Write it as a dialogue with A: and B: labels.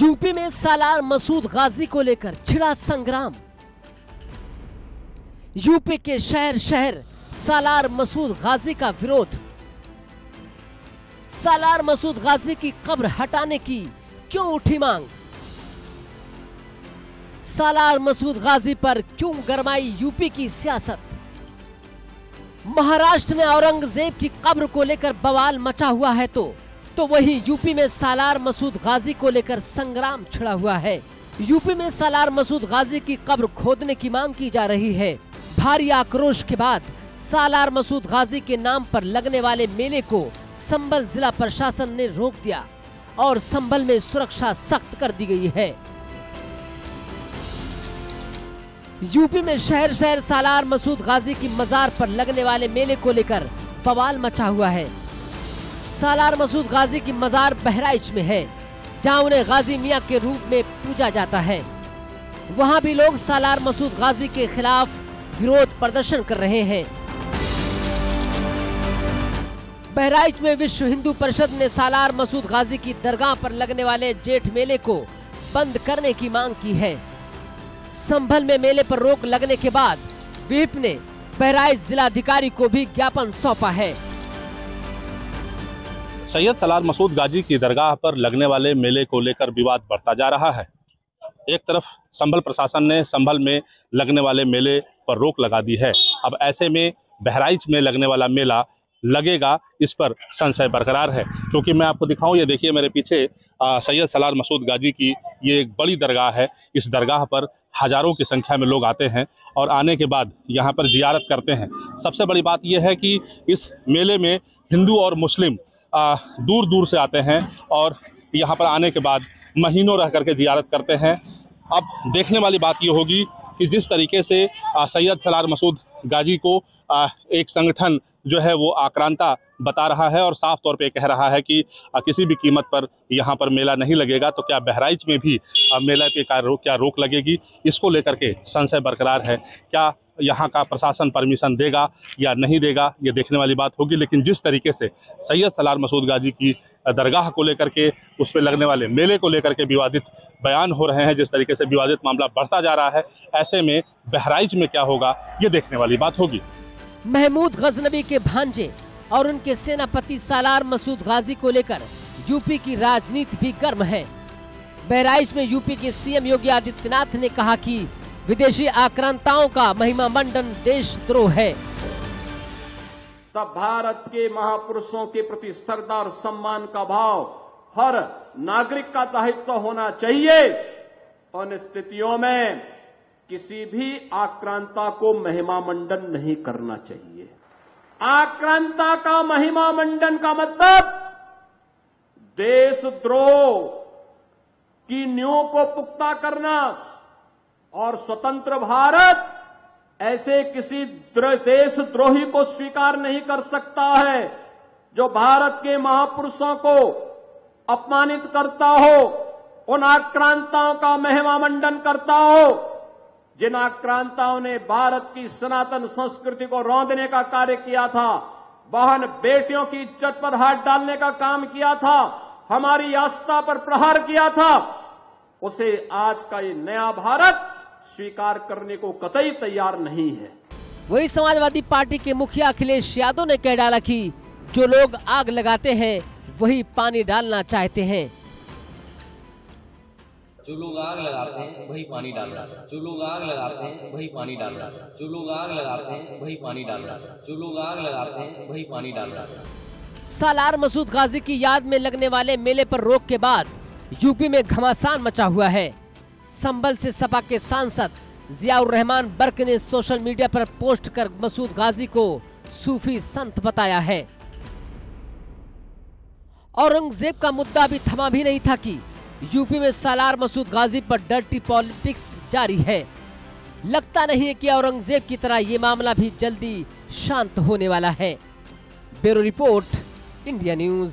A: UP में सालार मसूद गाजी को लेकर छिड़ा संग्राम। यूपी के शहर शहर सालार मसूद गाजी का विरोध। सालार मसूद गाजी की कब्र हटाने की क्यों उठी मांग? सालार मसूद गाजी पर क्यों गरमाई यूपी की सियासत? महाराष्ट्र में औरंगजेब की कब्र को लेकर बवाल मचा हुआ है तो वहीं यूपी में सालार मसूद गाजी को लेकर संग्राम छिड़ा हुआ है। यूपी में सालार मसूद गाजी की कब्र खोदने की मांग की जा रही है। भारी आक्रोश के बाद सालार मसूद गाजी के नाम पर लगने वाले मेले को संभल जिला प्रशासन ने रोक दिया और संभल में सुरक्षा सख्त कर दी गई है। यूपी में शहर शहर सालार मसूद गाजी की मजार पर लगने वाले मेले को लेकर बवाल मचा हुआ है। सालार मसूद गाजी की मजार बहराइच में है, जहां उन्हें गाजी मियां के रूप में पूजा जाता है। वहां भी लोग सालार मसूद गाजी के खिलाफ विरोध प्रदर्शन कर रहे हैं। बहराइच में विश्व हिंदू परिषद ने सालार मसूद गाजी की दरगाह पर लगने वाले जेठ मेले को बंद करने की मांग की है। संभल में मेले पर रोक लगने के बाद व्हिप ने बहराइच जिलाधिकारी को भी ज्ञापन सौंपा है।
B: सैयद सालार मसूद गाजी की दरगाह पर लगने वाले मेले को लेकर विवाद बढ़ता जा रहा है। एक तरफ संभल प्रशासन ने संभल में लगने वाले मेले पर रोक लगा दी है। अब ऐसे में बहराइच में लगने वाला मेला लगेगा, इस पर संशय बरकरार है। क्योंकि मैं आपको दिखाऊं, ये देखिए मेरे पीछे सैयद सालार मसूद गाजी की ये एक बड़ी दरगाह है। इस दरगाह पर हजारों की संख्या में लोग आते हैं और आने के बाद यहाँ पर जियारत करते हैं। सबसे बड़ी बात यह है कि इस मेले में हिंदू और मुस्लिम दूर दूर से आते हैं और यहाँ पर आने के बाद महीनों रह करके जियारत करते हैं। अब देखने वाली बात ये होगी कि जिस तरीके से सैयद सालार मसूद गाजी को एक संगठन जो है वो आक्रांता बता रहा है और साफ तौर पे कह रहा है कि किसी भी कीमत पर यहाँ पर मेला नहीं लगेगा, तो क्या बहराइच में भी मेला पे क्या रोक लगेगी? इसको लेकर के संशय बरकरार है। क्या यहाँ का प्रशासन परमिशन देगा या नहीं देगा, ये देखने वाली बात होगी। लेकिन जिस तरीके से सैयद सालार मसूद गाजी की दरगाह को लेकर के, उस पर लगने वाले मेले को लेकर के विवादित बयान हो रहे हैं, जिस तरीके से विवादित मामला बढ़ता जा रहा है, ऐसे में बहराइच में क्या होगा ये देखने वाली बात होगी।
A: महमूद गजनबी के भांजे और उनके सेनापति सालार मसूद गाजी को लेकर यूपी की राजनीति भी गर्म है। बहराइच में यूपी के सीएम योगी आदित्यनाथ ने कहा कि विदेशी आक्रांताओं का महिमा मंडन देशद्रोह है।
C: तब भारत के महापुरुषों के प्रति श्रद्धा और सम्मान का भाव हर नागरिक का दायित्व होना चाहिए। उन स्थितियों में किसी भी आक्रांता को महिमा मंडन नहीं करना चाहिए। आक्रांता का महिमा मंडन का मतलब देशद्रोह की नींव को पुख्ता करना, और स्वतंत्र भारत ऐसे किसी देशद्रोही को स्वीकार नहीं कर सकता है जो भारत के महापुरुषों को अपमानित करता हो, उन आक्रांताओं का महिमा मंडन करता हो, जिन आक्रांताओं ने भारत की सनातन संस्कृति को रौंदने का कार्य किया था, बहन बेटियों की इज्जत पर हाथ डालने का काम किया था, हमारी आस्था पर प्रहार किया था, उसे आज का ये नया भारत स्वीकार करने को कतई तैयार नहीं है।
A: वही समाजवादी पार्टी के मुखिया अखिलेश यादव ने कह डाला कि जो लोग आग लगाते हैं वही पानी डालना चाहते हैं।
D: जो लोग आग लगाते हैं वही पानी डाल रहा है। जो लोग आग लगाते हैं वही पानी डाल रहा है। जो लोग आग लगाते हैं वही पानी डाल रहा है। जो लोग आग लगाते हैं वही पानी डाल रहा है।
A: सालार मसूद गाजी की याद में लगने वाले मेले पर रोक के बाद यूपी में घमासान मचा हुआ है। संभल से सपा के सांसद जियाउर रहमान बर्क ने सोशल मीडिया पर पोस्ट कर मसूद गाजी को सूफी संत बताया है। औरंगजेब का मुद्दा भी थमा भी नहीं था कि यूपी में सालार मसूद गाजी पर डर्टी पॉलिटिक्स जारी है। लगता नहीं है कि औरंगजेब की तरह ये मामला भी जल्दी शांत होने वाला है। Bureau report, India news.